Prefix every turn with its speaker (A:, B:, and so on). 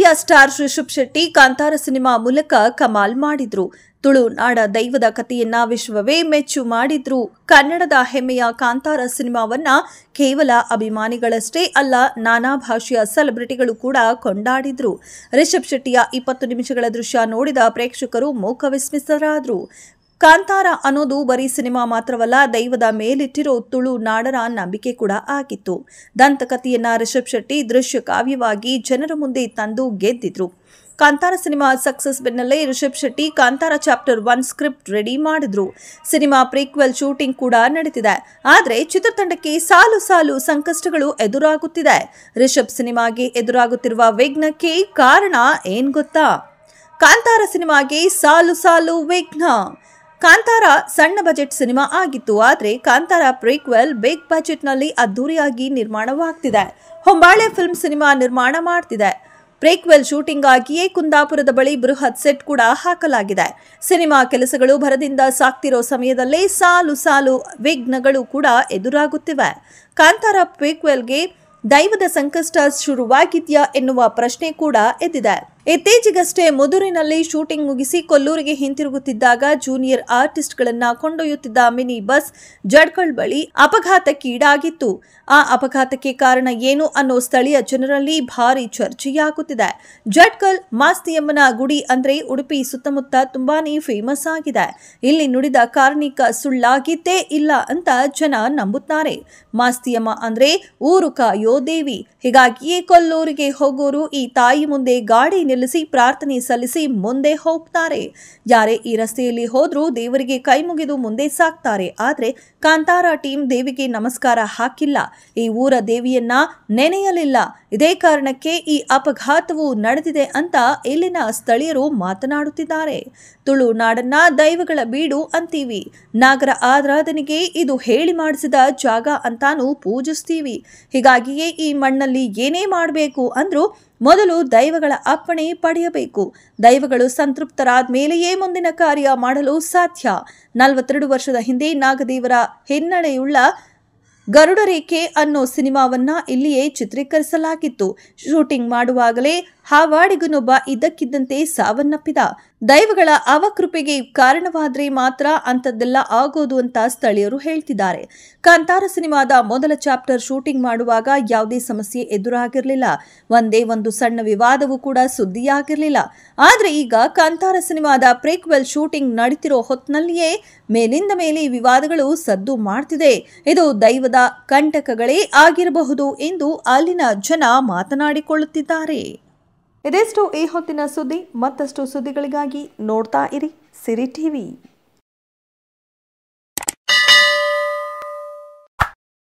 A: India star Rishab Shetty Kantara cinema ಮೂಲಕ ಕಮಾಲ್ ಮಾಡಿದ್ರು. ತುಳುನಾಡ ದೈವದ ಕಥೆಯನ್ನ ವಿಶ್ವವೇ ಮೆಚ್ಚು ಮಾಡಿದ್ರು. ಕನ್ನಡದ ಹೆಮ್ಮೆಯ ಕಾಂತಾರ ಸಿನಿಮಾವನ್ನ ಕೇವಲ ಅಭಿಮಾನಿಗಳಷ್ಟೇ ಅಲ್ಲ, ನಾನಾ ಭಾಷೆಯ ಸೆಲೆಬ್ರಿಟಿಗಳು ಕೂಡ ಕೊಂಡಾಡಿದ್ರು. ರಿಷಬ್ ಶೆಟ್ಟಿಯ 20 ನಿಮಿಷಗಳ ದೃಶ್ಯ ನೋಡಿದ ಪ್ರೇಕ್ಷಕರು ಮೂಕವಿಸ್ಮಿತರಾದ್ರು. ಕಾಂತಾರ ಅನ್ನೋದು ಬರೀ ಸಿನಿಮಾ ಮಾತ್ರವಲ್ಲ, ದೈವದ ಮೇಲಿಟ್ಟಿರೋ ತುಳುನಾಡರ ನಂಬಿಕೆ ಕೂಡ ಆಗಿತ್ತು. ದಂತಕಥೆಯನ್ನ ರಿಷಬ್ ಶೆಟ್ಟಿ ದೃಶ್ಯ ಕಾವ್ಯವಾಗಿ ಜನರ ಮುಂದೆ ತಂದು ಗೆದ್ದಿದ್ರು. ಕಾಂತಾರ ಸಿನಿಮಾ ಸಕ್ಸಸ್ ಬೆನ್ನಲ್ಲೇ Rishab Shetty Kantara chapter 1 script ready ಮಾಡಿದ್ರು. ಸಿನಿಮಾ ಪ್ರೀಕ್ವೆಲ್ ಶೂಟಿಂಗ್ ಕೂಡ ನಡೆದಿದೆ. ಆದರೆ ಚಿತ್ರತಂಡಕ್ಕೆ ಸಾಲು ಸಾಲು ಸಂಕಷ್ಟಗಳು ಎದುರಾಗುತ್ತಿದೆ. ರಿಷಬ್ ಸಿನಿಮಾಗೆ ಎದುರಾಗುತ್ತಿರುವ ವಿಘ್ನಕ್ಕೆ ಕಾರಣ ಏನ್ ಗೊತ್ತಾ? ಕಾಂತಾರ ಸಿನಿಮಾಗೆ ಸಾಲು ಸಾಲು ವಿಘ್ನ. ಕಾಂತಾರ ಸಣ್ಣ ಬಜೆಟ್ ಸಿನಿಮಾ ಆಗಿತ್ತು. ಆದರೆ ಕಾಂತಾರ ಪ್ರೀಕ್ವೆಲ್ ಬಿಗ್ ಬಜೆಟ್ನಲ್ಲಿ ಅದ್ದೂರಿಯಾಗಿ ನಿರ್ಮಾಣವಾಗ್ತಿದೆ. ಹೊಂಬಾಳೆ ಫಿಲ್ಮ್ ಸಿನಿಮಾ ನಿರ್ಮಾಣ ಮಾಡ್ತಿದೆ. ಪ್ರೀಕ್ವೆಲ್ ಶೂಟಿಂಗ್ ಆಗಿಯೇ ಕುಂದಾಪುರದ ಬಳಿ ಬೃಹತ್ ಸೆಟ್ ಕೂಡ ಹಾಕಲಾಗಿದೆ. ಸಿನಿಮಾ ಕೆಲಸಗಳು ಭರದಿಂದ ಸಾಕ್ತಿರೋ ಸಮಯದಲ್ಲೇ ಸಾಲು ಸಾಲು ವಿಘ್ನಗಳು ಕೂಡ ಎದುರಾಗುತ್ತಿವೆ. ಕಾಂತಾರ ಪ್ರೀಕ್ವೆಲ್ಗೆ ದೈವದ ಸಂಕಷ್ಟ ಶುರುವಾಗಿದ್ಯಾ ಎನ್ನುವ ಪ್ರಶ್ನೆ ಕೂಡ ಎದ್ದಿದೆ. ಇತ್ತೀಚೆಗಷ್ಟೇ ಮುದುರಿನಲ್ಲಿ ಶೂಟಿಂಗ್ ಮುಗಿಸಿ ಕೊಲ್ಲೂರಿಗೆ ಹಿಂತಿರುಗುತ್ತಿದ್ದಾಗ ಜೂನಿಯರ್ ಆರ್ಟಿಸ್ಟ್ಗಳನ್ನ ಕೊಂಡೊಯ್ಯುತ್ತಿದ್ದ ಮಿನಿ ಬಸ್ ಜಡ್ಕಲ್ ಬಳಿ ಅಪಘಾತಕ್ಕೀಡಾಗಿತ್ತು. ಆ ಅಪಘಾತಕ್ಕೆ ಕಾರಣ ಏನು ಅನ್ನೋ ಸ್ಥಳೀಯ ಜನರಲ್ಲಿ ಭಾರಿ ಚರ್ಚೆಯಾಗುತ್ತಿದೆ. ಜಡ್ಕಲ್ ಮಾಸ್ತಿಯಮ್ಮನ ಗುಡಿ ಅಂದ್ರೆ ಉಡುಪಿ ಸುತ್ತಮುತ್ತ ತುಂಬಾನೇ ಫೇಮಸ್ ಆಗಿದೆ. ಇಲ್ಲಿ ನುಡಿದ ಕಾರ್ಣಿಕ ಸುಳ್ಳಾಗಿದ್ದೇ ಇಲ್ಲ ಅಂತ ಜನ ನಂಬುತ್ತಾರೆ. ಮಾಸ್ತಿಯಮ್ಮ ಅಂದ್ರೆ ಊರು ಕಾಯೋ ದೇವಿ. ಹೀಗಾಗಿಯೇ ಕೊಲ್ಲೂರಿಗೆ ಹೋಗೋರು ಈ ತಾಯಿ ಮುಂದೆ ಗಾಡಿ ನಿಲ್ಲಿಸಿ ಪ್ರಾರ್ಥನೆ ಸಲ್ಲಿಸಿ ಮುಂದೆ ಹೋಗ್ತಾರೆ. ಯಾರೇ ಈ ರಸ್ತೆಯಲ್ಲಿ ಹೋದ್ರೂ ದೇವರಿಗೆ ಕೈ ಮುಗಿದು ಮುಂದೆ ಸಾಕ್ತಾರೆ. ಆದ್ರೆ ಕಾಂತಾರ ಟೀಮ್ ದೇವಿಗೆ ನಮಸ್ಕಾರ ಹಾಕಿಲ್ಲ. ಈ ಊರ ದೇವಿಯನ್ನ ನೆನೆಯಲಿಲ್ಲ. ಇದೇ ಕಾರಣಕ್ಕೆ ಈ ಅಪಘಾತವು ನಡೆದಿದೆ ಅಂತ ಇಲ್ಲಿನ ಸ್ಥಳೀಯರು ಮಾತನಾಡುತ್ತಿದ್ದಾರೆ. ತುಳುನಾಡನ್ನ ದೈವಗಳ ಬೀಡು ಅಂತೀವಿ. ನಾಗರ ಆರಾಧನೆಗೆ ಇದು ಹೇಳಿ ಮಾಡಿಸಿದ ಜಾಗ ಅಂತಾನೂ ಪೂಜಿಸ್ತೀವಿ. ಹೀಗಾಗಿಯೇ ಈ ಮಣ್ಣಲ್ಲಿ ಏನೇ ಮಾಡಬೇಕು ಅಂದ್ರೂ ಮೊದಲು ದೈವಗಳ ಅಪ್ಪಣೆ ಪಡೆಯಬೇಕು. ದೈವಗಳು ಸಂತೃಪ್ತರಾದ ಮೇಲೆಯೇ ಮುಂದಿನ ಕಾರ್ಯ ಮಾಡಲು ಸಾಧ್ಯ. 42 ವರ್ಷದ ಹಿಂದೆ ನಾಗದೇವರ ಹಿನ್ನಡೆಯುಳ್ಳ ಗರುಡರೇಖೆ ಅನ್ನೋ ಸಿನಿಮಾವನ್ನ ಇಲ್ಲಿಯೇ ಚಿತ್ರೀಕರಿಸಲಾಗಿತ್ತು. ಶೂಟಿಂಗ್ ಮಾಡುವಾಗಲೇ ಹಾವಾಡಿಗನೊಬ್ಬ ಇದ್ದಕ್ಕಿದ್ದಂತೆ ಸಾವನ್ನಪ್ಪಿದ. ದೈವಗಳ ಅವಕೃಪೆಗೆ ಕಾರಣವಾದ್ರೆ ಮಾತ್ರ ಅಂಥದ್ದೆಲ್ಲ ಆಗೋದು ಅಂತ ಸ್ಥಳೀಯರು ಹೇಳ್ತಿದ್ದಾರೆ. ಕಾಂತಾರ ಸಿನಿಮಾದ ಮೊದಲ ಚಾಪ್ಟರ್ ಶೂಟಿಂಗ್ ಮಾಡುವಾಗ ಯಾವುದೇ ಸಮಸ್ಯೆ ಎದುರಾಗಿರಲಿಲ್ಲ. ಒಂದೇ ಒಂದು ಸಣ್ಣ ವಿವಾದವೂ ಕೂಡ ಸುದ್ದಿಯಾಗಿರಲಿಲ್ಲ. ಆದ್ರೆ ಈಗ ಕಾಂತಾರ ಸಿನಿಮಾದ ಪ್ರೀಕ್ವೆಲ್ ಶೂಟಿಂಗ್ ನಡೀತಿರೋ ಹೊತ್ತಿನಲ್ಲಿಯೇ ಮೇಲಿಂದ ಮೇಲೆ ವಿವಾದಗಳು ಸದ್ದು ಮಾಡ್ತಿದೆ. ಇದು ದೈವದ ಕಂಟಕಗಳೇ ಆಗಿರಬಹುದು ಎಂದು ಅಲ್ಲಿನ ಜನ ಮಾತನಾಡಿಕೊಳ್ಳುತ್ತಿದ್ದಾರೆ. ಇದೆಷ್ಟು ಈ ಹೊತ್ತಿನ ಸುದ್ದಿ. ಮತ್ತಷ್ಟು ಸುದ್ದಿಗಳಿಗಾಗಿ ನೋಡ್ತಾ ಇರಿ ಸಿರಿ ಟಿವಿ.